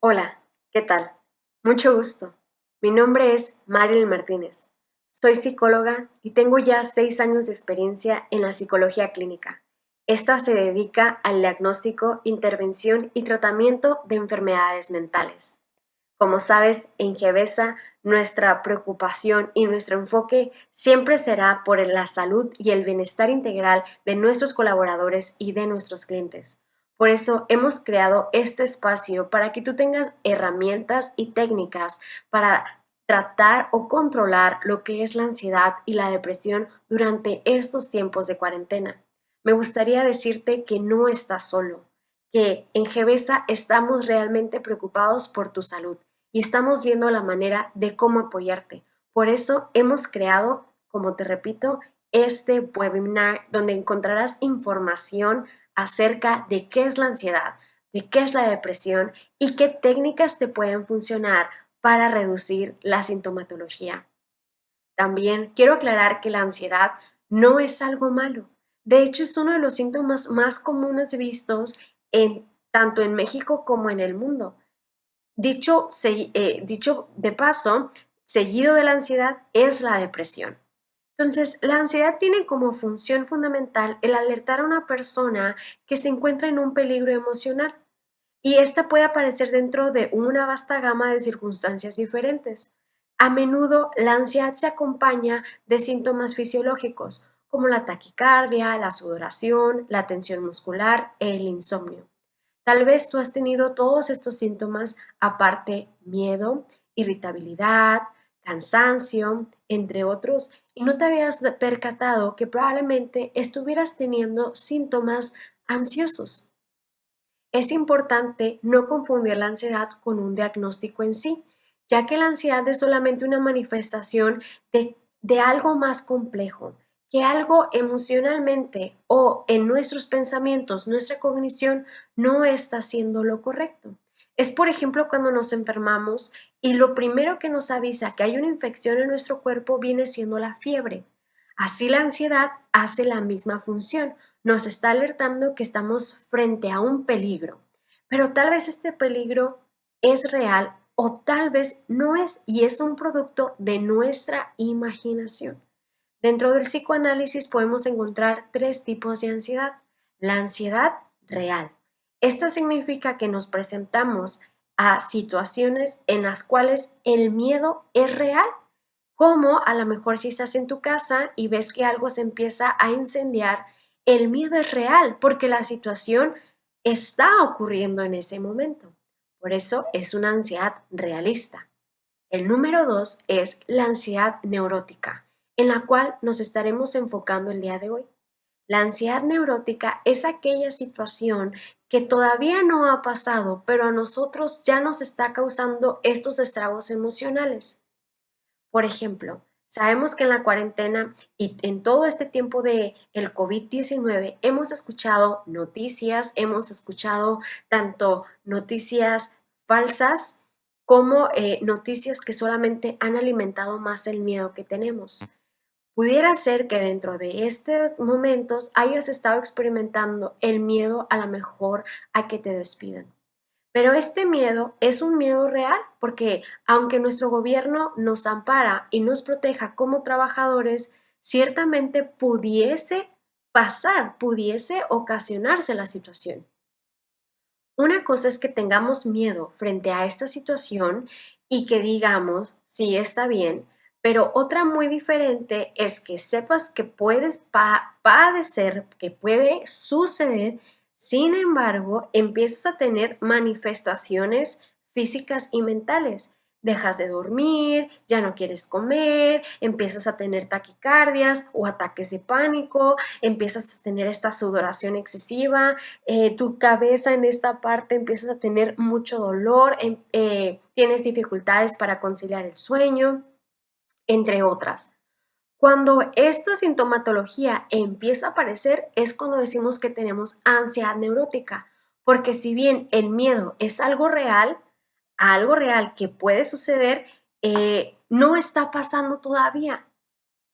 Hola, ¿qué tal? Mucho gusto. Mi nombre es Marilyn Martínez. Soy psicóloga y tengo ya 6 años de experiencia en la psicología clínica. Esta se dedica al diagnóstico, intervención y tratamiento de enfermedades mentales. Como sabes, en Gevesa, nuestra preocupación y nuestro enfoque siempre será por la salud y el bienestar integral de nuestros colaboradores y de nuestros clientes. Por eso hemos creado este espacio para que tú tengas herramientas y técnicas para tratar o controlar lo que es la ansiedad y la depresión durante estos tiempos de cuarentena. Me gustaría decirte que no estás solo, que en Gevesa estamos realmente preocupados por tu salud y estamos viendo la manera de cómo apoyarte. Por eso hemos creado, como te repito, este webinar donde encontrarás información acerca de qué es la ansiedad, de qué es la depresión y qué técnicas te pueden funcionar para reducir la sintomatología. También quiero aclarar que la ansiedad no es algo malo. De hecho, es uno de los síntomas más comunes vistos tanto en México como en el mundo. Dicho de paso, seguido de la ansiedad es la depresión. Entonces, la ansiedad tiene como función fundamental el alertar a una persona que se encuentra en un peligro emocional y esta puede aparecer dentro de una vasta gama de circunstancias diferentes. A menudo, la ansiedad se acompaña de síntomas fisiológicos como la taquicardia, la sudoración, la tensión muscular, el insomnio. Tal vez tú has tenido todos estos síntomas, aparte miedo, irritabilidad, cansancio, entre otros, y no te habías percatado que probablemente estuvieras teniendo síntomas ansiosos. Es importante no confundir la ansiedad con un diagnóstico en sí, ya que la ansiedad es solamente una manifestación de algo más complejo, que algo emocionalmente o en nuestros pensamientos, nuestra cognición no está haciendo lo correcto. Es, por ejemplo, cuando nos enfermamos y lo primero que nos avisa que hay una infección en nuestro cuerpo viene siendo la fiebre. Así la ansiedad hace la misma función, nos está alertando que estamos frente a un peligro, pero tal vez este peligro es real o tal vez no es y es un producto de nuestra imaginación. Dentro del psicoanálisis podemos encontrar tres tipos de ansiedad. La ansiedad real. Esta significa que nos presentamos a situaciones en las cuales el miedo es real, como a lo mejor si estás en tu casa y ves que algo se empieza a incendiar, el miedo es real porque la situación está ocurriendo en ese momento. Por eso es una ansiedad realista. El número dos es la ansiedad neurótica, en la cual nos estaremos enfocando el día de hoy. La ansiedad neurótica es aquella situación que todavía no ha pasado, pero a nosotros ya nos está causando estos estragos emocionales. Por ejemplo, sabemos que en la cuarentena y en todo este tiempo de el COVID-19 hemos escuchado noticias, hemos escuchado tanto noticias falsas como noticias que solamente han alimentado más el miedo que tenemos. Pudiera ser que dentro de estos momentos hayas estado experimentando el miedo a lo mejor a que te despidan. Pero este miedo es un miedo real porque aunque nuestro gobierno nos ampara y nos proteja como trabajadores, ciertamente pudiese pasar, pudiese ocasionarse la situación. Una cosa es que tengamos miedo frente a esta situación y que digamos, sí, está bien, pero otra muy diferente es que sepas que puedes padecer, que puede suceder, sin embargo, empiezas a tener manifestaciones físicas y mentales. Dejas de dormir, ya no quieres comer, empiezas a tener taquicardias o ataques de pánico, empiezas a tener esta sudoración excesiva, tu cabeza en esta parte empiezas a tener mucho dolor, tienes dificultades para conciliar el sueño, entre otras. Cuando esta sintomatología empieza a aparecer es cuando decimos que tenemos ansiedad neurótica, porque si bien el miedo es algo real que puede suceder, no está pasando todavía.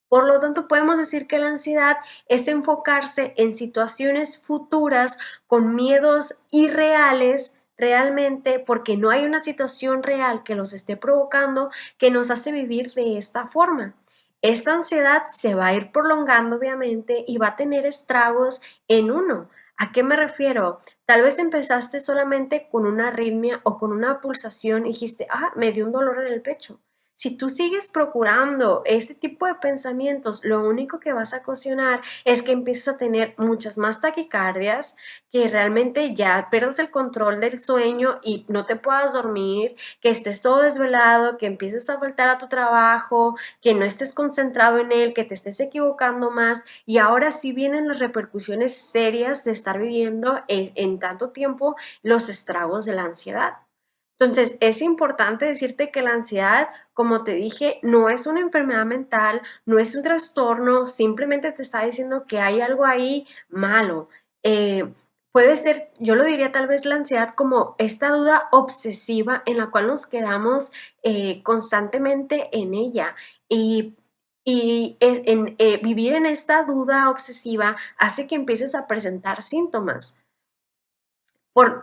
Por lo tanto, podemos decir que la ansiedad es enfocarse en situaciones futuras con miedos irreales realmente porque no hay una situación real que los esté provocando que nos hace vivir de esta forma. Esta ansiedad se va a ir prolongando, obviamente, y va a tener estragos en uno. ¿A qué me refiero? Tal vez empezaste solamente con una arritmia o con una pulsación y dijiste, me dio un dolor en el pecho. Si tú sigues procurando este tipo de pensamientos, lo único que vas a ocasionar es que empieces a tener muchas más taquicardias, que realmente ya pierdas el control del sueño y no te puedas dormir, que estés todo desvelado, que empieces a faltar a tu trabajo, que no estés concentrado en él, que te estés equivocando más y ahora sí vienen las repercusiones serias de estar viviendo en tanto tiempo los estragos de la ansiedad. Entonces, es importante decirte que la ansiedad, como te dije, no es una enfermedad mental, no es un trastorno, simplemente te está diciendo que hay algo ahí malo. Puede ser, yo lo diría tal vez la ansiedad como esta duda obsesiva en la cual nos quedamos constantemente en ella. Y, vivir en esta duda obsesiva hace que empieces a presentar síntomas.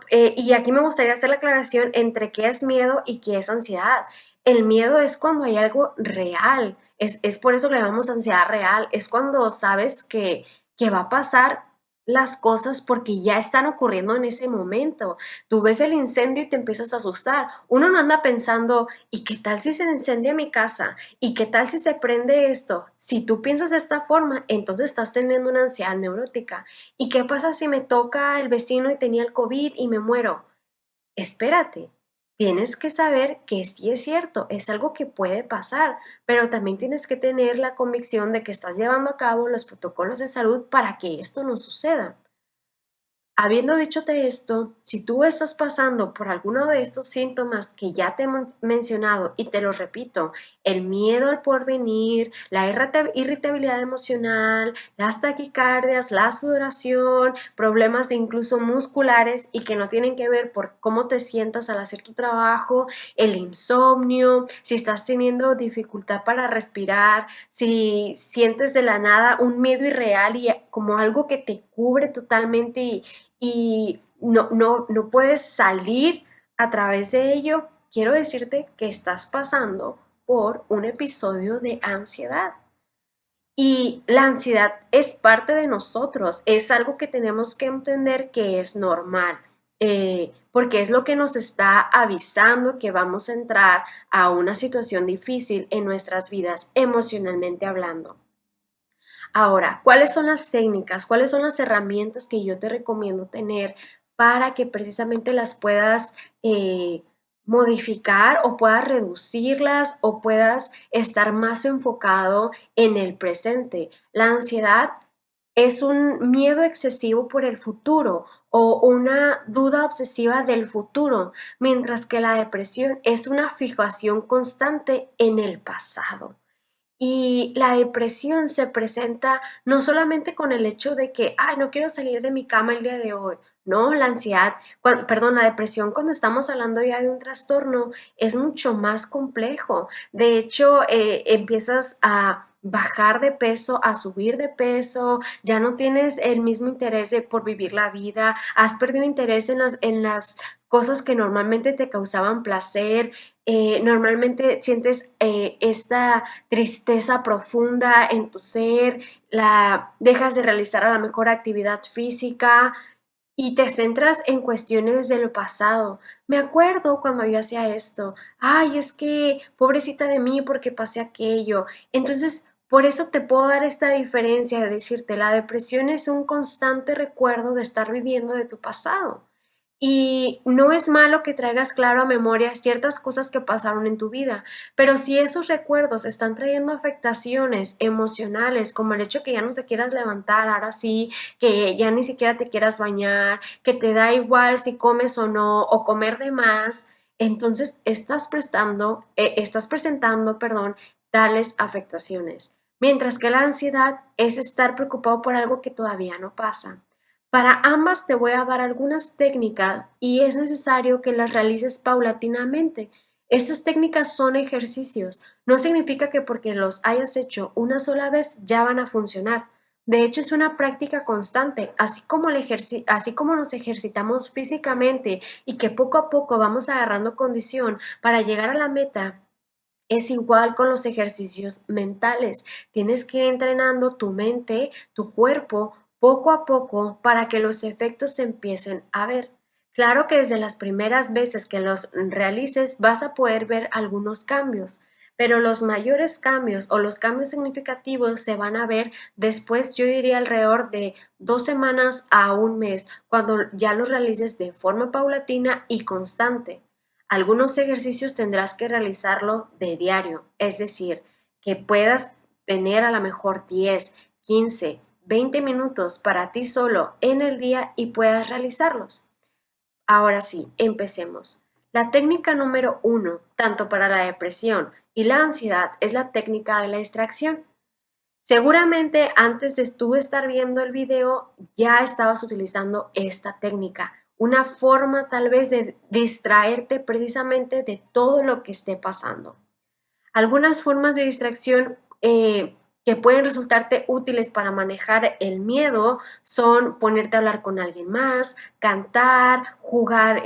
Y aquí me gustaría hacer la aclaración entre qué es miedo y qué es ansiedad. El miedo es cuando hay algo real, es por eso que le llamamos ansiedad real, es cuando sabes que va a pasar las cosas porque ya están ocurriendo en ese momento. Tú ves el incendio y te empiezas a asustar. Uno no anda pensando, ¿y qué tal si se incendia mi casa? ¿Y qué tal si se prende esto? Si tú piensas de esta forma, entonces estás teniendo una ansiedad neurótica. ¿Y qué pasa si me toca el vecino y tenía el COVID y me muero? Espérate, tienes que saber que sí es cierto, es algo que puede pasar, pero también tienes que tener la convicción de que estás llevando a cabo los protocolos de salud para que esto no suceda. Habiendo dichote esto, si tú estás pasando por alguno de estos síntomas que ya te he mencionado y te los repito, el miedo al porvenir, la irritabilidad emocional, las taquicardias, la sudoración, problemas de incluso musculares y que no tienen que ver por cómo te sientas al hacer tu trabajo, el insomnio, si estás teniendo dificultad para respirar, si sientes de la nada un miedo irreal y como algo que te cubre totalmente y no puedes salir a través de ello, quiero decirte que estás pasando por un episodio de ansiedad. Y la ansiedad es parte de nosotros, es algo que tenemos que entender que es normal, porque es lo que nos está avisando que vamos a entrar a una situación difícil en nuestras vidas, emocionalmente hablando. Ahora, ¿cuáles son las técnicas? ¿Cuáles son las herramientas que yo te recomiendo tener para que precisamente las puedas modificar o puedas reducirlas o puedas estar más enfocado en el presente? La ansiedad es un miedo excesivo por el futuro o una duda obsesiva del futuro, mientras que la depresión es una fijación constante en el pasado. Y la depresión se presenta no solamente con el hecho de que, no quiero salir de mi cama el día de hoy. No, la ansiedad, perdón, la depresión cuando estamos hablando ya de un trastorno es mucho más complejo. De hecho, empiezas a bajar de peso, a subir de peso, ya no tienes el mismo interés por vivir la vida, has perdido interés en las cosas que normalmente te causaban placer, normalmente sientes esta tristeza profunda en tu ser, dejas de realizar a la mejor actividad física y te centras en cuestiones del pasado. Me acuerdo cuando yo hacía esto, es que pobrecita de mí porque pasé aquello. Entonces, por eso te puedo dar esta diferencia de decirte, la depresión es un constante recuerdo de estar viviendo de tu pasado. Y no es malo que traigas claro a memoria ciertas cosas que pasaron en tu vida, pero si esos recuerdos están trayendo afectaciones emocionales, como el hecho que ya no te quieras levantar, ahora sí, que ya ni siquiera te quieras bañar, que te da igual si comes o no, o comer de más, entonces estás presentando, perdón, tales afectaciones. Mientras que la ansiedad es estar preocupado por algo que todavía no pasa. Para ambas te voy a dar algunas técnicas y es necesario que las realices paulatinamente. Estas técnicas son ejercicios. No significa que porque los hayas hecho una sola vez ya van a funcionar. De hecho, es una práctica constante, así como nos ejercitamos físicamente y que poco a poco vamos agarrando condición para llegar a la meta. Es igual con los ejercicios mentales. Tienes que ir entrenando tu mente, tu cuerpo, poco a poco para que los efectos se empiecen a ver. Claro que desde las primeras veces que los realices vas a poder ver algunos cambios, pero los mayores cambios o los cambios significativos se van a ver después, yo diría alrededor de 2 semanas a un mes, cuando ya los realices de forma paulatina y constante. Algunos ejercicios tendrás que realizarlo de diario, es decir, que puedas tener a lo mejor 10, 15, 20 minutos para ti solo en el día y puedas realizarlos. Ahora sí, empecemos. La técnica número uno, tanto para la depresión y la ansiedad, es la técnica de la distracción. Seguramente antes de tú estar viendo el video ya estabas utilizando esta técnica, una forma tal vez de distraerte precisamente de todo lo que esté pasando. Algunas formas de distracción que pueden resultarte útiles para manejar el miedo son ponerte a hablar con alguien más, cantar, jugar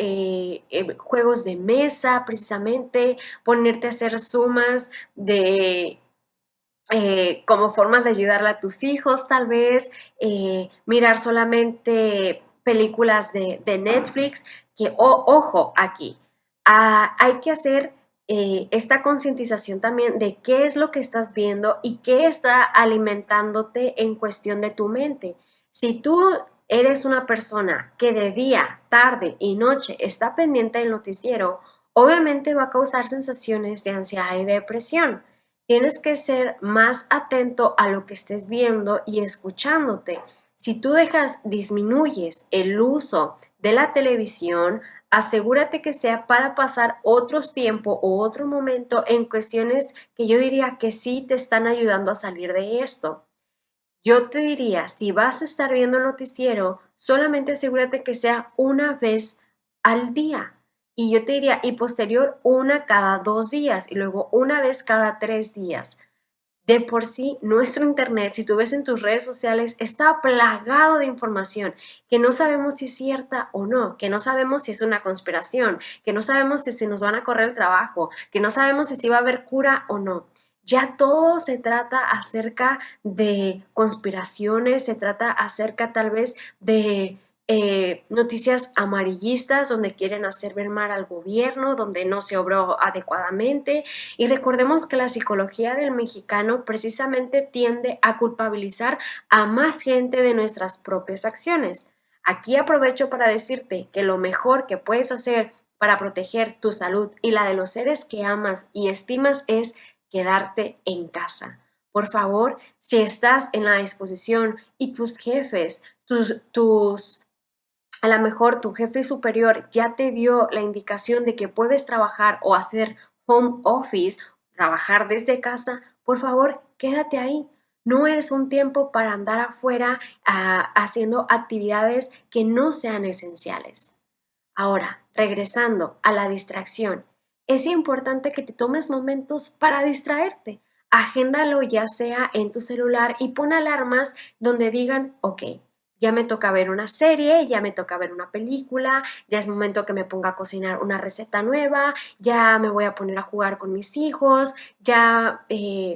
juegos de mesa precisamente, ponerte a hacer sumas de como formas de ayudarle a tus hijos, tal vez, mirar solamente películas de Netflix, que, ojo, aquí, hay que hacer esta concientización también de qué es lo que estás viendo y qué está alimentándote en cuestión de tu mente. Si tú eres una persona que de día, tarde y noche está pendiente del noticiero, obviamente va a causar sensaciones de ansiedad y depresión. Tienes que ser más atento a lo que estés viendo y escuchándote. Si tú disminuyes el uso de la televisión, asegúrate que sea para pasar otros tiempo o otro momento en cuestiones que yo diría que sí te están ayudando a salir de esto. Yo te diría, si vas a estar viendo el noticiero, solamente asegúrate que sea una vez al día. Y yo te diría, y posterior, una cada 2 días y luego una vez cada 3 días. De por sí, nuestro internet, si tú ves en tus redes sociales, está plagado de información que no sabemos si es cierta o no, que no sabemos si es una conspiración, que no sabemos si se nos van a correr el trabajo, que no sabemos si va a haber cura o no. Ya todo se trata acerca de conspiraciones, se trata acerca tal vez de noticias amarillistas donde quieren hacer ver mal al gobierno, donde no se obró adecuadamente, y recordemos que la psicología del mexicano precisamente tiende a culpabilizar a más gente de nuestras propias acciones. Aquí aprovecho para decirte que lo mejor que puedes hacer para proteger tu salud y la de los seres que amas y estimas es quedarte en casa. Por favor, si estás en la disposición y tus jefes, a lo mejor tu jefe superior ya te dio la indicación de que puedes trabajar o hacer home office, trabajar desde casa, por favor, quédate ahí. No es un tiempo para andar afuera haciendo actividades que no sean esenciales. Ahora, regresando a la distracción, es importante que te tomes momentos para distraerte. Agéndalo ya sea en tu celular y pon alarmas donde digan, ok, ya me toca ver una serie, ya me toca ver una película, ya es momento que me ponga a cocinar una receta nueva, ya me voy a poner a jugar con mis hijos, ya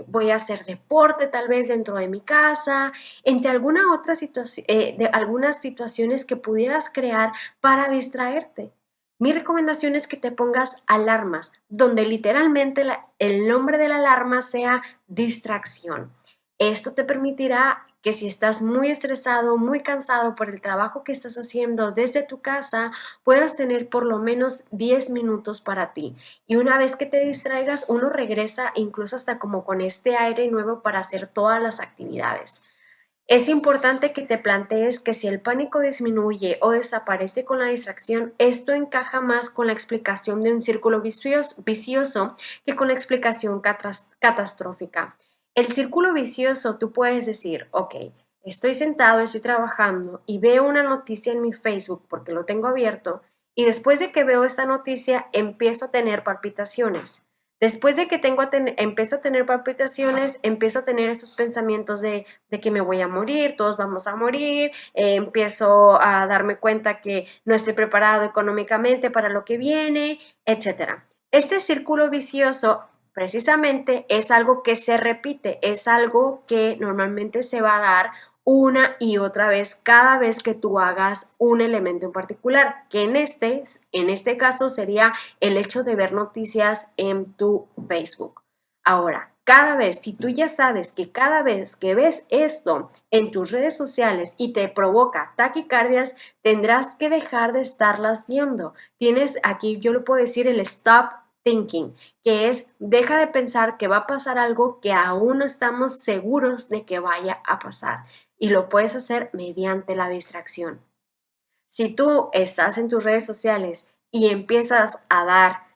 voy a hacer deporte tal vez dentro de mi casa, entre alguna otra situación, de algunas situaciones que pudieras crear para distraerte. Mi recomendación es que te pongas alarmas, donde literalmente el nombre de la alarma sea distracción. Esto te permitirá que si estás muy estresado, muy cansado por el trabajo que estás haciendo desde tu casa, puedas tener por lo menos 10 minutos para ti. Y una vez que te distraigas, uno regresa incluso hasta como con este aire nuevo para hacer todas las actividades. Es importante que te plantees que si el pánico disminuye o desaparece con la distracción, esto encaja más con la explicación de un círculo vicioso que con la explicación catastrófica. El círculo vicioso, tú puedes decir, ok, estoy sentado, estoy trabajando y veo una noticia en mi Facebook porque lo tengo abierto y después de que veo esta noticia empiezo a tener palpitaciones. Después de que empiezo a tener palpitaciones, empiezo a tener estos pensamientos de que me voy a morir, todos vamos a morir, empiezo a darme cuenta que no estoy preparado económicamente para lo que viene, etcétera. Este círculo vicioso precisamente es algo que se repite, es algo que normalmente se va a dar una y otra vez cada vez que tú hagas un elemento en particular, que en este caso sería el hecho de ver noticias en tu Facebook. Ahora, cada vez, si tú ya sabes que cada vez que ves esto en tus redes sociales y te provoca taquicardias, tendrás que dejar de estarlas viendo. Tienes aquí, yo le puedo decir el stop thinking, que es deja de pensar que va a pasar algo que aún no estamos seguros de que vaya a pasar. Y lo puedes hacer mediante la distracción. Si tú estás en tus redes sociales y empiezas a dar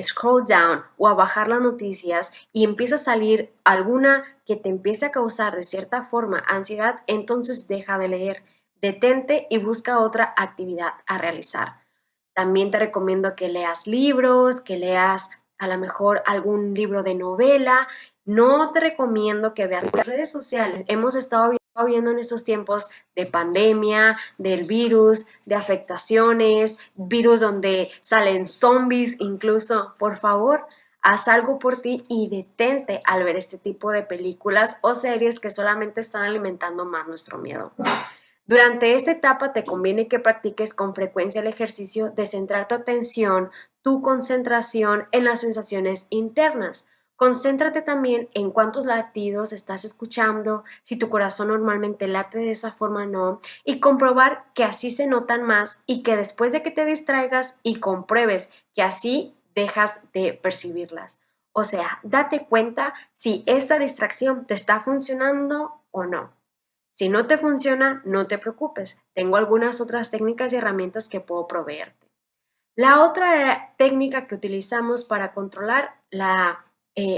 scroll down o a bajar las noticias y empieza a salir alguna que te empiece a causar de cierta forma ansiedad, entonces deja de leer, detente y busca otra actividad a realizar. También te recomiendo que leas libros, que leas a lo mejor algún libro de novela. No te recomiendo que veas las redes sociales. Hemos estado viendo en estos tiempos de pandemia, del virus, de afectaciones, virus donde salen zombies incluso. Por favor, haz algo por ti y detente al ver este tipo de películas o series que solamente están alimentando más nuestro miedo. Durante esta etapa te conviene que practiques con frecuencia el ejercicio de centrar tu atención, tu concentración en las sensaciones internas. Concéntrate también en cuántos latidos estás escuchando, si tu corazón normalmente late de esa forma o no, y comprobar que así se notan más y que después de que te distraigas y compruebes que así dejas de percibirlas. O sea, date cuenta si esta distracción te está funcionando o no. Si no te funciona, no te preocupes. Tengo algunas otras técnicas y herramientas que puedo proveerte. La otra técnica que utilizamos para controlar la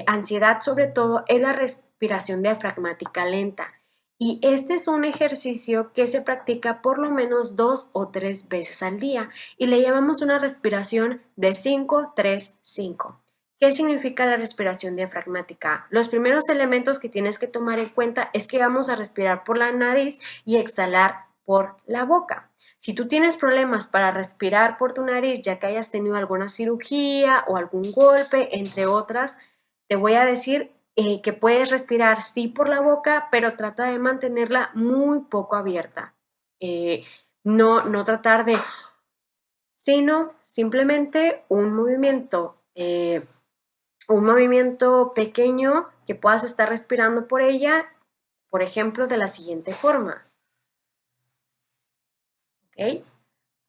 ansiedad, sobre todo, es la respiración diafragmática lenta. Y este es un ejercicio que se practica por lo menos 2 o 3 veces al día y le llamamos una respiración de 5-3-5. ¿Qué significa la respiración diafragmática? Los primeros elementos que tienes que tomar en cuenta es que vamos a respirar por la nariz y exhalar por la boca. Si tú tienes problemas para respirar por tu nariz, ya que hayas tenido alguna cirugía o algún golpe, entre otras, te voy a decir que puedes respirar sí por la boca, pero trata de mantenerla muy poco abierta. No tratar de, sino simplemente un movimiento pequeño que puedas estar respirando por ella, por ejemplo, de la siguiente forma. ¿Ok?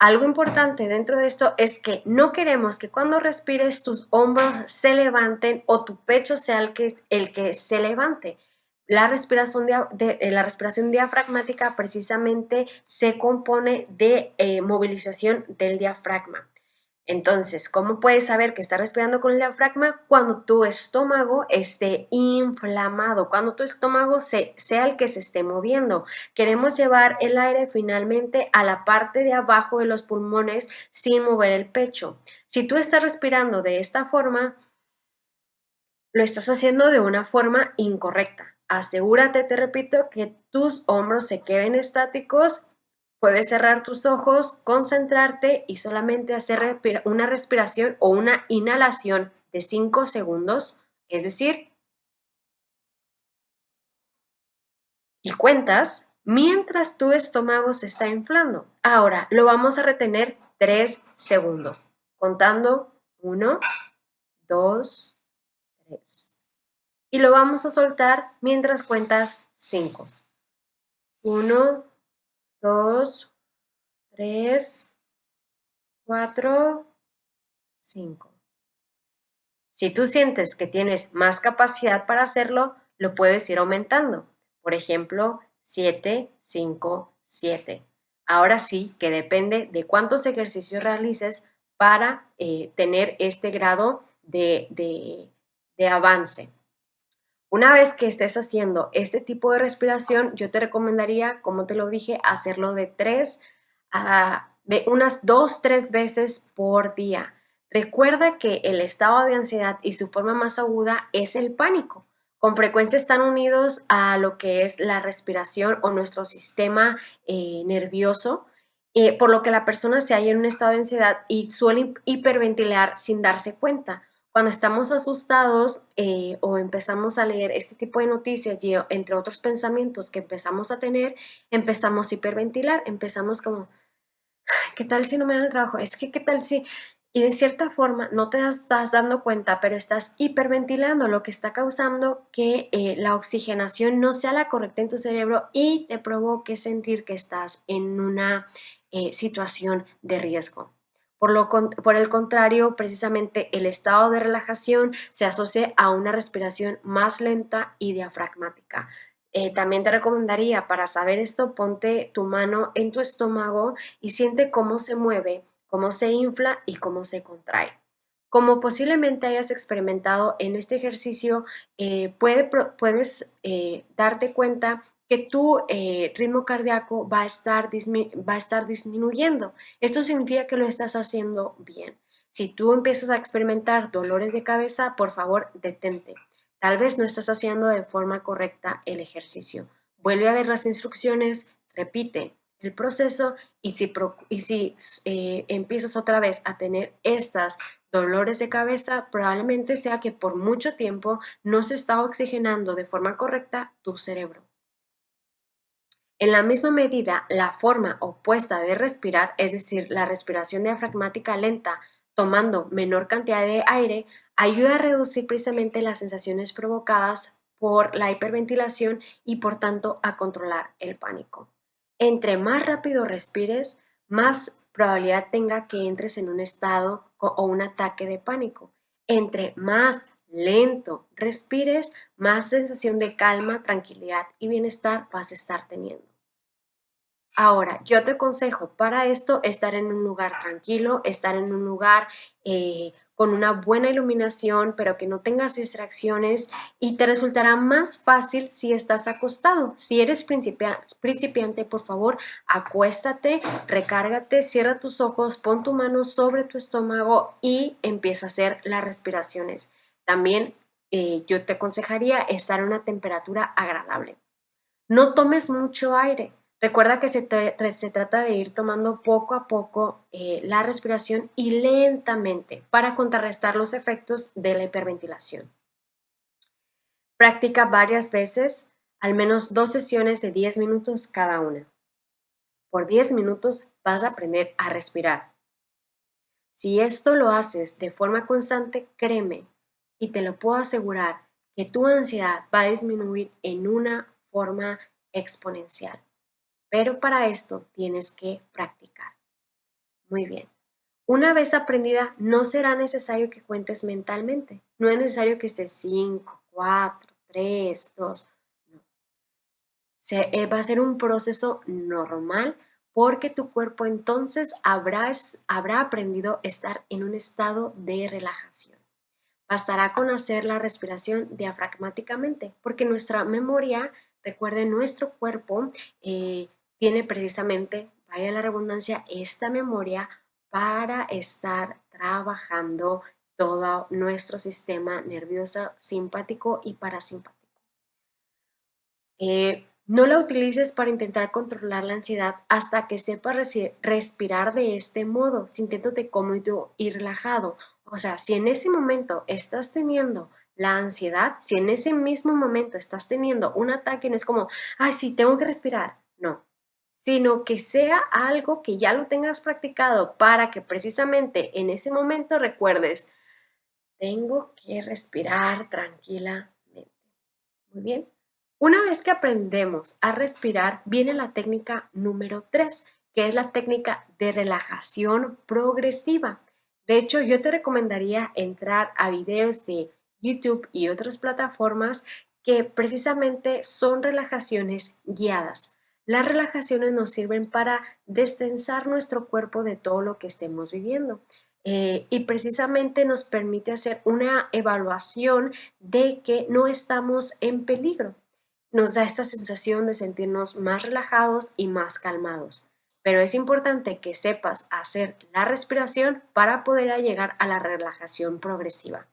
Algo importante dentro de esto es que no queremos que cuando respires tus hombros se levanten o tu pecho sea el que se levante. La respiración diafragmática precisamente se compone de movilización del diafragma. Entonces, ¿cómo puedes saber que estás respirando con el diafragma? Cuando tu estómago esté inflamado, cuando tu estómago sea el que se esté moviendo. Queremos llevar el aire finalmente a la parte de abajo de los pulmones sin mover el pecho. Si tú estás respirando de esta forma, lo estás haciendo de una forma incorrecta. Asegúrate, te repito, que tus hombros se queden estáticos. Puedes cerrar tus ojos, concentrarte y solamente hacer una respiración o una inhalación de 5 segundos, es decir, y cuentas mientras tu estómago se está inflando. Ahora lo vamos a retener 3 segundos, contando 1, 2, 3. Y lo vamos a soltar mientras cuentas 5. 1, 2, 3, 4, 5. Si tú sientes que tienes más capacidad para hacerlo, lo puedes ir aumentando. Por ejemplo, 7, 5, 7. Ahora sí que depende de cuántos ejercicios realices para tener este grado de avance. Una vez que estés haciendo este tipo de respiración, yo te recomendaría, como te lo dije, hacerlo de unas 2, 3 veces por día. Recuerda que el estado de ansiedad y su forma más aguda es el pánico. Con frecuencia están unidos a lo que es la respiración o nuestro sistema nervioso, por lo que la persona se halla en un estado de ansiedad y suele hiperventilar sin darse cuenta. Cuando estamos asustados o empezamos a leer este tipo de noticias y entre otros pensamientos que empezamos a tener, empezamos a hiperventilar, empezamos como, ¿qué tal si no me dan el trabajo? Es que, ¿qué tal si? Y de cierta forma no te estás dando cuenta, pero estás hiperventilando, lo que está causando que la oxigenación no sea la correcta en tu cerebro y te provoque sentir que estás en una situación de riesgo. Por el contrario, precisamente el estado de relajación se asocia a una respiración más lenta y diafragmática. También te recomendaría, para saber esto, ponte tu mano en tu estómago y siente cómo se mueve, cómo se infla y cómo se contrae. Como posiblemente hayas experimentado en este ejercicio, puedes darte cuenta que tu ritmo cardíaco va a estar disminuyendo. Esto significa que lo estás haciendo bien. Si tú empiezas a experimentar dolores de cabeza, por favor, detente. Tal vez no estás haciendo de forma correcta el ejercicio. Vuelve a ver las instrucciones, repite el proceso y si empiezas otra vez a tener estas dolores de cabeza, probablemente sea que por mucho tiempo no se está oxigenando de forma correcta tu cerebro. En la misma medida, la forma opuesta de respirar, es decir, la respiración diafragmática lenta, tomando menor cantidad de aire, ayuda a reducir precisamente las sensaciones provocadas por la hiperventilación y por tanto a controlar el pánico. Entre más rápido respires, más probabilidad tenga que entres en un estado o un ataque de pánico. Entre más lento respires, más sensación de calma, tranquilidad y bienestar vas a estar teniendo. Ahora, yo te aconsejo para esto estar en un lugar tranquilo, estar en un lugar con una buena iluminación, pero que no tengas distracciones y te resultará más fácil si estás acostado. Si eres principiante, por favor, acuéstate, recárgate, cierra tus ojos, pon tu mano sobre tu estómago y empieza a hacer las respiraciones. También yo te aconsejaría estar en una temperatura agradable. No tomes mucho aire. Recuerda que se trata de ir tomando poco a poco la respiración y lentamente para contrarrestar los efectos de la hiperventilación. Practica varias veces, al menos 2 sesiones de 10 minutos cada una. Por 10 minutos vas a aprender a respirar. Si esto lo haces de forma constante, créeme y te lo puedo asegurar que tu ansiedad va a disminuir en una forma exponencial. Pero para esto tienes que practicar. Muy bien. Una vez aprendida, no será necesario que cuentes mentalmente. No es necesario que estés 5, 4, 3, 2. No. Va a ser un proceso normal porque tu cuerpo entonces habrá aprendido a estar en un estado de relajación. Bastará con hacer la respiración diafragmáticamente, porque nuestra memoria, recuerden, nuestro cuerpo tiene precisamente, vaya la redundancia, esta memoria para estar trabajando todo nuestro sistema nervioso simpático y parasimpático. No la utilices para intentar controlar la ansiedad hasta que sepas respirar de este modo, sintiéndote cómodo y relajado. O sea, si en ese momento estás teniendo la ansiedad, si en ese mismo momento estás teniendo un ataque, no es como, ay, sí, tengo que respirar. No, sino que sea algo que ya lo tengas practicado para que precisamente en ese momento recuerdes, tengo que respirar tranquilamente. Muy bien. Una vez que aprendemos a respirar, viene la técnica número 3, que es la técnica de relajación progresiva. De hecho, yo te recomendaría entrar a videos de YouTube y otras plataformas que precisamente son relajaciones guiadas. Las relajaciones nos sirven para destensar nuestro cuerpo de todo lo que estemos viviendo. Y precisamente nos permite hacer una evaluación de que no estamos en peligro. Nos da esta sensación de sentirnos más relajados y más calmados. pero es importante que sepas hacer la respiración para poder llegar a la relajación progresiva.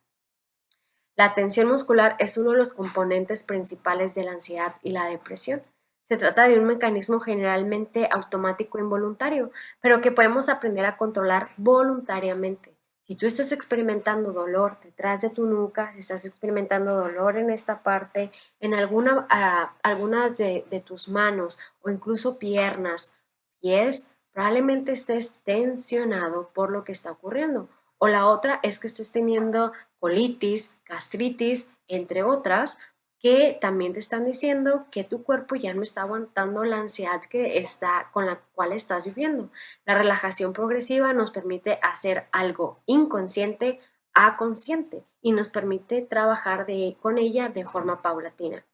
La tensión muscular es uno de los componentes principales de la ansiedad y la depresión. Se trata de un mecanismo generalmente automático e involuntario, pero que podemos aprender a controlar voluntariamente. Si tú estás experimentando dolor detrás de tu nuca, si estás experimentando dolor en esta parte, en algunas de tus manos o incluso piernas, pies, probablemente estés tensionado por lo que está ocurriendo. O la otra es que estés teniendo colitis, gastritis, entre otras, que también te están diciendo que tu cuerpo ya no está aguantando la ansiedad con la cual estás viviendo. La relajación progresiva nos permite hacer algo inconsciente a consciente y nos permite trabajar con ella de forma paulatina.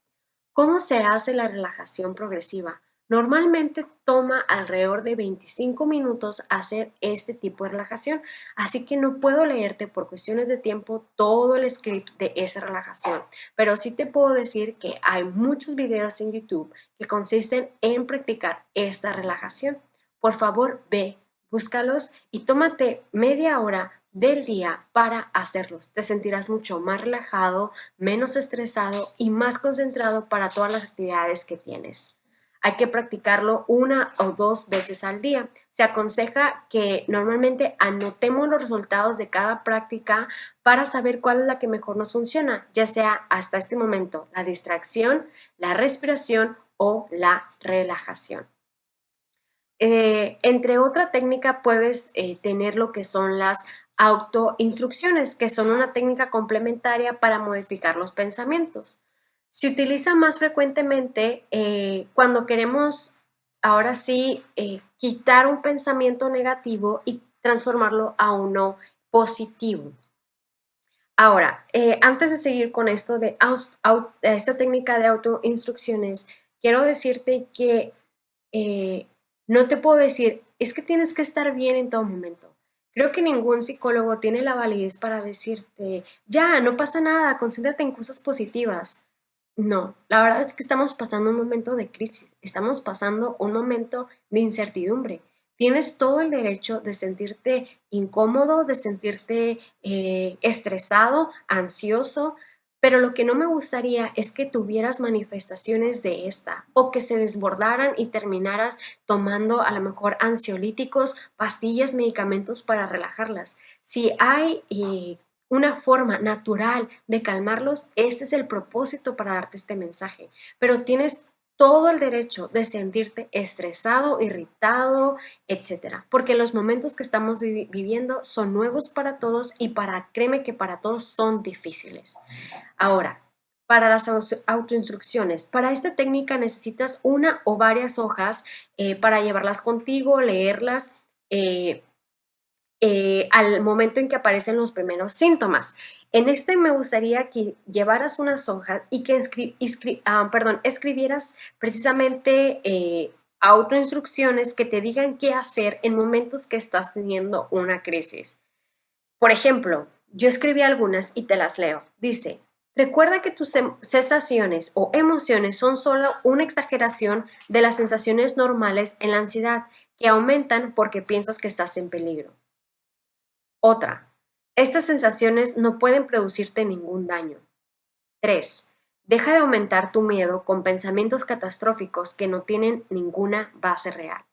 ¿Cómo se hace la relajación progresiva? Normalmente toma alrededor de 25 minutos hacer este tipo de relajación, así que no puedo leerte por cuestiones de tiempo todo el script de esa relajación, pero sí te puedo decir que hay muchos videos en YouTube que consisten en practicar esta relajación. Por favor, ve, búscalos y tómate media hora del día para hacerlos. Te sentirás mucho más relajado, menos estresado y más concentrado para todas las actividades que tienes. Hay que practicarlo 1 o 2 veces al día. Se aconseja que normalmente anotemos los resultados de cada práctica para saber cuál es la que mejor nos funciona, ya sea hasta este momento la distracción, la respiración o la relajación. Entre otra técnica puedes tener lo que son las autoinstrucciones, que son una técnica complementaria para modificar los pensamientos. Se utiliza más frecuentemente cuando queremos, ahora sí, quitar un pensamiento negativo y transformarlo a uno positivo. Ahora, antes de seguir con esto de esta técnica de autoinstrucciones, quiero decirte que no te puedo decir, es que tienes que estar bien en todo momento. Creo que ningún psicólogo tiene la validez para decirte, ya, no pasa nada, concéntrate en cosas positivas. No, la verdad es que estamos pasando un momento de crisis, estamos pasando un momento de incertidumbre. Tienes todo el derecho de sentirte incómodo, de sentirte estresado, ansioso, pero lo que no me gustaría es que tuvieras manifestaciones de esta o que se desbordaran y terminaras tomando a lo mejor ansiolíticos, pastillas, medicamentos para relajarlas. Si hay una forma natural de calmarlos, este es el propósito para darte este mensaje. Pero tienes todo el derecho de sentirte estresado, irritado, etcétera, porque los momentos que estamos viviendo son nuevos para todos y créeme que para todos son difíciles. Ahora, para las autoinstrucciones, para esta técnica necesitas una o varias hojas para llevarlas contigo, leerlas. Al momento en que aparecen los primeros síntomas. En este me gustaría que llevaras unas hojas y que escribieras precisamente autoinstrucciones que te digan qué hacer en momentos que estás teniendo una crisis. Por ejemplo, yo escribí algunas y te las leo. Dice, recuerda que tus sensaciones o emociones son solo una exageración de las sensaciones normales en la ansiedad que aumentan porque piensas que estás en peligro. Otra, estas sensaciones no pueden producirte ningún daño. 3. Deja de aumentar tu miedo con pensamientos catastróficos que no tienen ninguna base real.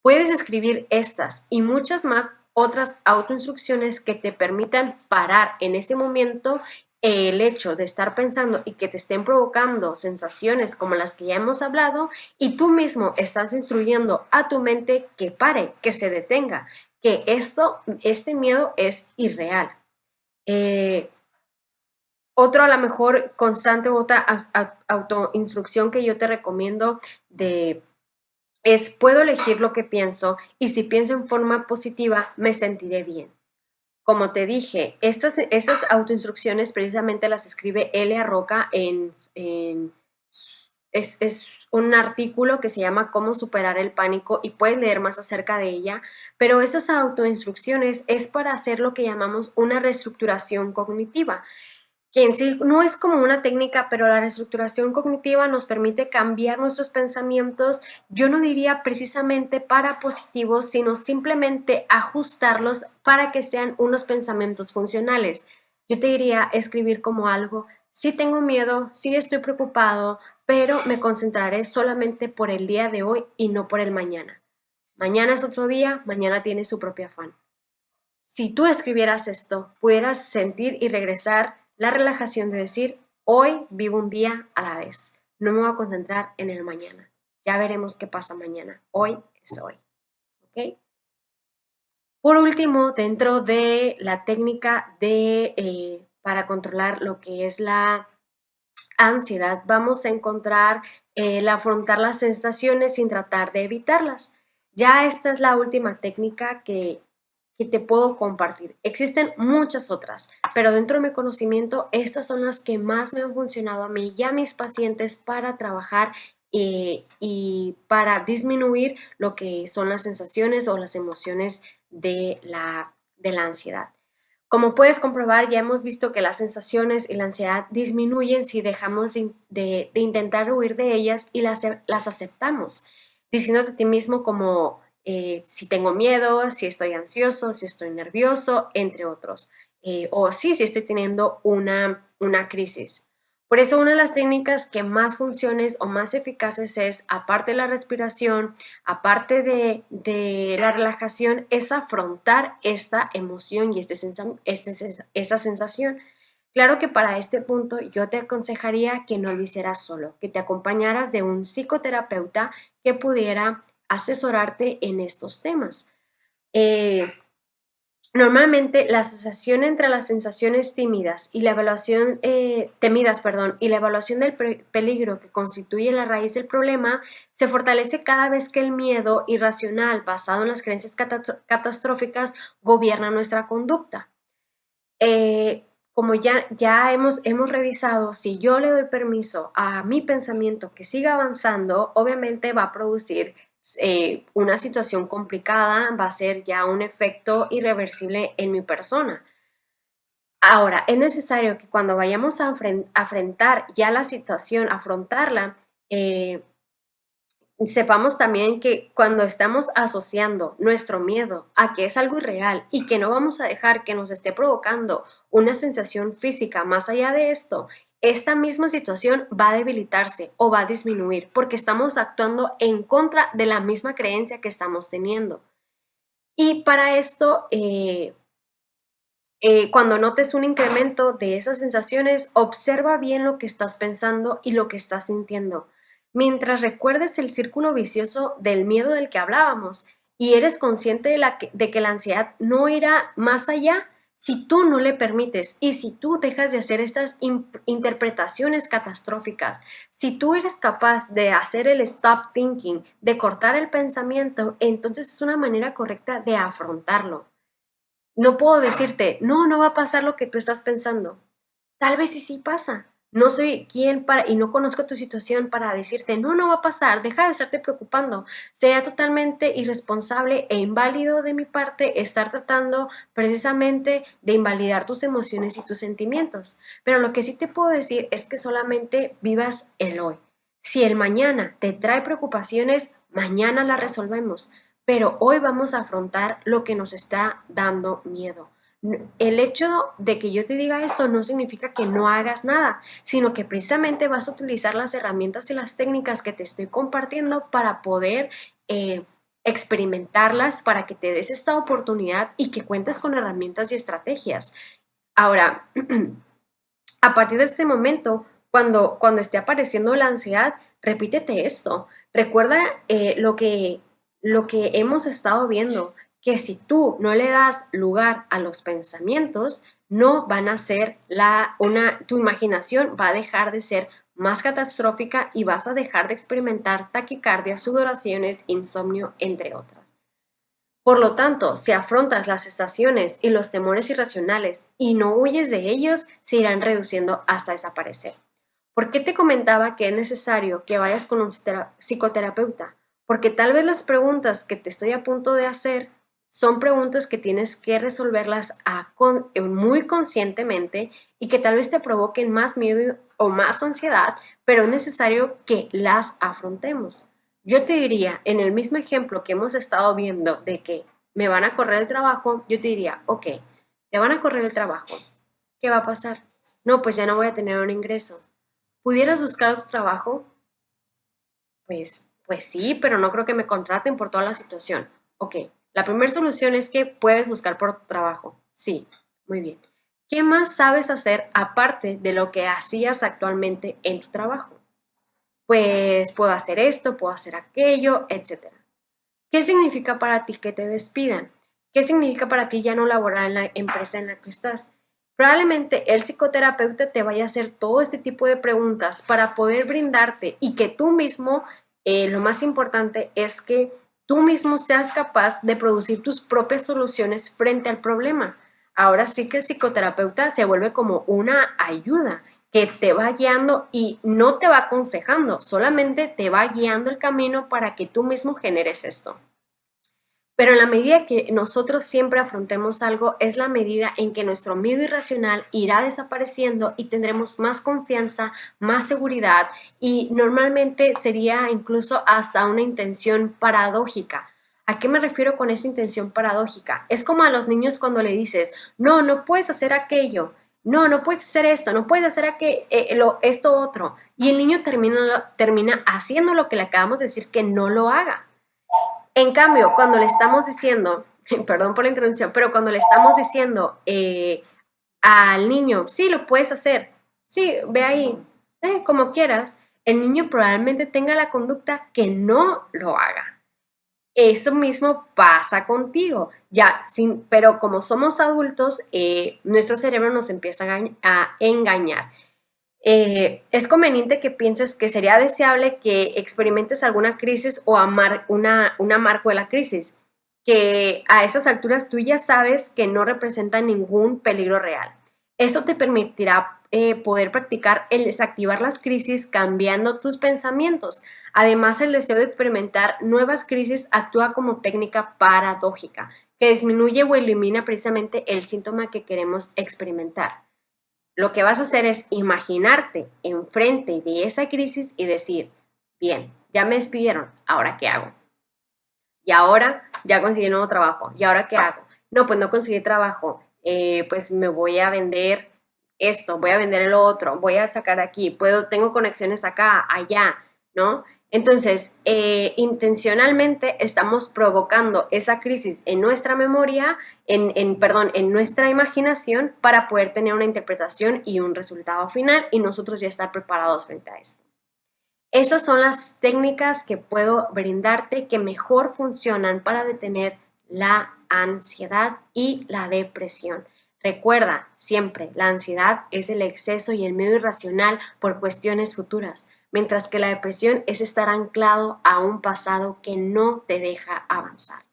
Puedes escribir estas y muchas más otras autoinstrucciones que te permitan parar en ese momento el hecho de estar pensando y que te estén provocando sensaciones como las que ya hemos hablado y tú mismo estás instruyendo a tu mente que pare, que se detenga, que este miedo es irreal. Otro a lo mejor constante, otra autoinstrucción que yo te recomiendo es puedo elegir lo que pienso y si pienso en forma positiva me sentiré bien. Como te dije, estas autoinstrucciones precisamente las escribe Elia Roca es un artículo que se llama Cómo superar el pánico y puedes leer más acerca de ella, pero esas autoinstrucciones es para hacer lo que llamamos una reestructuración cognitiva. que en sí no es como una técnica, pero la reestructuración cognitiva nos permite cambiar nuestros pensamientos, yo no diría precisamente para positivos, sino simplemente ajustarlos para que sean unos pensamientos funcionales. Yo te diría escribir como algo, sí tengo miedo, sí estoy preocupado, pero me concentraré solamente por el día de hoy y no por el mañana. Mañana es otro día, mañana tiene su propio afán. Si tú escribieras esto, pudieras sentir y regresar la relajación de decir, hoy vivo un día a la vez, no me voy a concentrar en el mañana, ya veremos qué pasa mañana, hoy es hoy, ¿ok? Por último, dentro de la técnica para controlar lo que es la ansiedad, vamos a encontrar el afrontar las sensaciones sin tratar de evitarlas. Ya esta es la última técnica que te puedo compartir. Existen muchas otras, pero dentro de mi conocimiento, estas son las que más me han funcionado a mí y a mis pacientes para trabajar y para disminuir lo que son las sensaciones o las emociones de la ansiedad. Como puedes comprobar, ya hemos visto que las sensaciones y la ansiedad disminuyen si dejamos de intentar huir de ellas y las aceptamos, diciéndote a ti mismo como si tengo miedo, si estoy ansioso, si estoy nervioso, entre otros. O sí, si estoy teniendo una crisis. Por eso una de las técnicas que más funciones o más eficaces es, aparte de la respiración, aparte de la relajación, es afrontar esta emoción y esta sensación. Claro que para este punto yo te aconsejaría que no lo hicieras solo, que te acompañaras de un psicoterapeuta que pudiera asesorarte en estos temas. Eh, Normalmente la asociación entre las sensaciones tímidas y la evaluación, temidas, perdón, y la evaluación del peligro que constituye la raíz del problema se fortalece cada vez que el miedo irracional basado en las creencias catastróficas gobierna nuestra conducta. Como ya hemos revisado, si yo le doy permiso a mi pensamiento que siga avanzando, obviamente va a producir una situación complicada, va a ser ya un efecto irreversible en mi persona. Ahora, es necesario que cuando vayamos a afrontar ya la situación, afrontarla, sepamos también que cuando estamos asociando nuestro miedo a que es algo irreal y que no vamos a dejar que nos esté provocando una sensación física más allá de esto, esta misma situación va a debilitarse o va a disminuir porque estamos actuando en contra de la misma creencia que estamos teniendo. Y para esto, cuando notes un incremento de esas sensaciones, observa bien lo que estás pensando y lo que estás sintiendo. Mientras recuerdes el círculo vicioso del miedo del que hablábamos y eres consciente de que la ansiedad no irá más allá si tú no le permites y si tú dejas de hacer estas interpretaciones catastróficas, si tú eres capaz de hacer el stop thinking, de cortar el pensamiento, entonces es una manera correcta de afrontarlo. No puedo decirte, no, no va a pasar lo que tú estás pensando. Tal vez sí pasa. No soy quien para, y no conozco tu situación para decirte, no, no va a pasar, deja de estarte preocupando. Sería totalmente irresponsable e inválido de mi parte estar tratando precisamente de invalidar tus emociones y tus sentimientos. Pero lo que sí te puedo decir es que solamente vivas el hoy. Si el mañana te trae preocupaciones, mañana las resolvemos. Pero hoy vamos a afrontar lo que nos está dando miedo. El hecho de que yo te diga esto no significa que no hagas nada, sino que precisamente vas a utilizar las herramientas y las técnicas que te estoy compartiendo para poder experimentarlas, para que te des esta oportunidad y que cuentes con herramientas y estrategias. Ahora, a partir de este momento, cuando esté apareciendo la ansiedad, repítete esto. Recuerda lo que hemos estado viendo, que si tú no le das lugar a los pensamientos, no van a ser tu imaginación va a dejar de ser más catastrófica y vas a dejar de experimentar taquicardia, sudoraciones, insomnio, entre otras. Por lo tanto, si afrontas las sensaciones y los temores irracionales y no huyes de ellos, se irán reduciendo hasta desaparecer. ¿Por qué te comentaba que es necesario que vayas con un psicoterapeuta? Porque tal vez las preguntas que te estoy a punto de hacer son preguntas que tienes que resolverlas muy conscientemente y que tal vez te provoquen más miedo o más ansiedad, pero es necesario que las afrontemos. Yo te diría, en el mismo ejemplo que hemos estado viendo de que me van a correr el trabajo, yo te diría, ok, te van a correr el trabajo, ¿qué va a pasar? No, pues ya no voy a tener un ingreso. ¿Pudieras buscar otro trabajo? Pues sí, pero no creo que me contraten por toda la situación. Ok, la primera solución es que puedes buscar por trabajo. Sí, muy bien. ¿Qué más sabes hacer aparte de lo que hacías actualmente en tu trabajo? Pues puedo hacer esto, puedo hacer aquello, etcétera. ¿Qué significa para ti que te despidan? ¿Qué significa para ti ya no laborar en la empresa en la que estás? Probablemente el psicoterapeuta te vaya a hacer todo este tipo de preguntas para poder brindarte y que tú mismo, lo más importante es que tú mismo seas capaz de producir tus propias soluciones frente al problema. Ahora sí que el psicoterapeuta se vuelve como una ayuda que te va guiando y no te va aconsejando, solamente te va guiando el camino para que tú mismo generes esto. Pero en la medida que nosotros siempre afrontemos algo, es la medida en que nuestro miedo irracional irá desapareciendo y tendremos más confianza, más seguridad y normalmente sería incluso hasta una intención paradójica. ¿A qué me refiero con esa intención paradójica? Es como a los niños cuando le dices, no, no puedes hacer aquello, no, no puedes hacer esto, no puedes hacer esto otro. Y el niño termina haciendo lo que le acabamos de decir que no lo haga. En cambio, cuando le estamos diciendo, perdón por la introducción, pero cuando le estamos diciendo al niño, sí, lo puedes hacer, sí, ve ahí, como quieras, el niño probablemente tenga la conducta que no lo haga. Eso mismo pasa contigo, ya, pero como somos adultos, nuestro cerebro nos empieza a engañar. Es conveniente que pienses que sería deseable que experimentes alguna crisis o una marco de la crisis, que a esas alturas tú ya sabes que no representa ningún peligro real. Eso te permitirá poder practicar el desactivar las crisis cambiando tus pensamientos. Además, el deseo de experimentar nuevas crisis actúa como técnica paradójica, que disminuye o elimina precisamente el síntoma que queremos experimentar. Lo que vas a hacer es imaginarte enfrente de esa crisis y decir, bien, ya me despidieron, ¿ahora qué hago? Y ahora ya conseguí un nuevo trabajo, ¿y ahora qué hago? No, pues no conseguí trabajo, pues me voy a vender esto, voy a vender el otro, voy a sacar aquí, tengo conexiones acá, allá, ¿no? Entonces, intencionalmente estamos provocando esa crisis en nuestra memoria, perdón, en nuestra imaginación para poder tener una interpretación y un resultado final y nosotros ya estar preparados frente a esto. Esas son las técnicas que puedo brindarte que mejor funcionan para detener la ansiedad y la depresión. Recuerda siempre, la ansiedad es el exceso y el miedo irracional por cuestiones futuras, mientras que la depresión es estar anclado a un pasado que no te deja avanzar.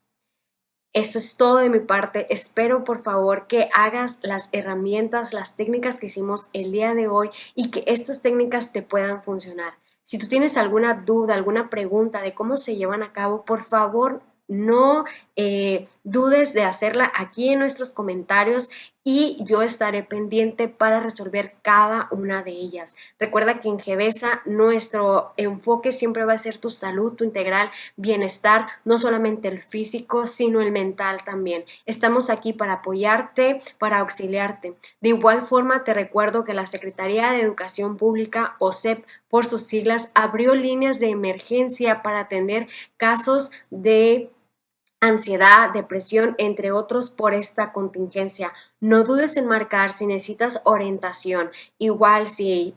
Esto es todo de mi parte. Espero por favor que hagas las herramientas, las técnicas que hicimos el día de hoy y que estas técnicas te puedan funcionar. Si tú tienes alguna duda, alguna pregunta de cómo se llevan a cabo, por favor no dudes de hacerla aquí en nuestros comentarios y yo estaré pendiente para resolver cada una de ellas. Recuerda que en GEVESA nuestro enfoque siempre va a ser tu salud, tu integral bienestar, no solamente el físico, sino el mental también. Estamos aquí para apoyarte, para auxiliarte. De igual forma, te recuerdo que la Secretaría de Educación Pública, OSEP, por sus siglas, abrió líneas de emergencia para atender casos de ansiedad, depresión, entre otros por esta contingencia. No dudes en marcar si necesitas orientación. Igual si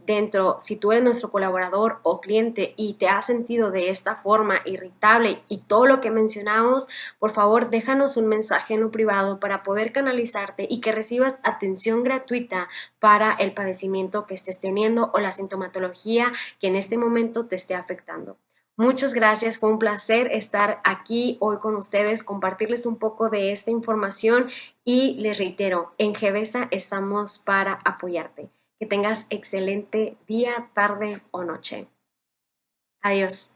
tú eres nuestro colaborador o cliente y te has sentido de esta forma irritable y todo lo que mencionamos, por favor déjanos un mensaje en lo privado para poder canalizarte y que recibas atención gratuita para el padecimiento que estés teniendo o la sintomatología que en este momento te esté afectando. Muchas gracias, fue un placer estar aquí hoy con ustedes, compartirles un poco de esta información y les reitero, en GEVESA estamos para apoyarte. Que tengas excelente día, tarde o noche. Adiós.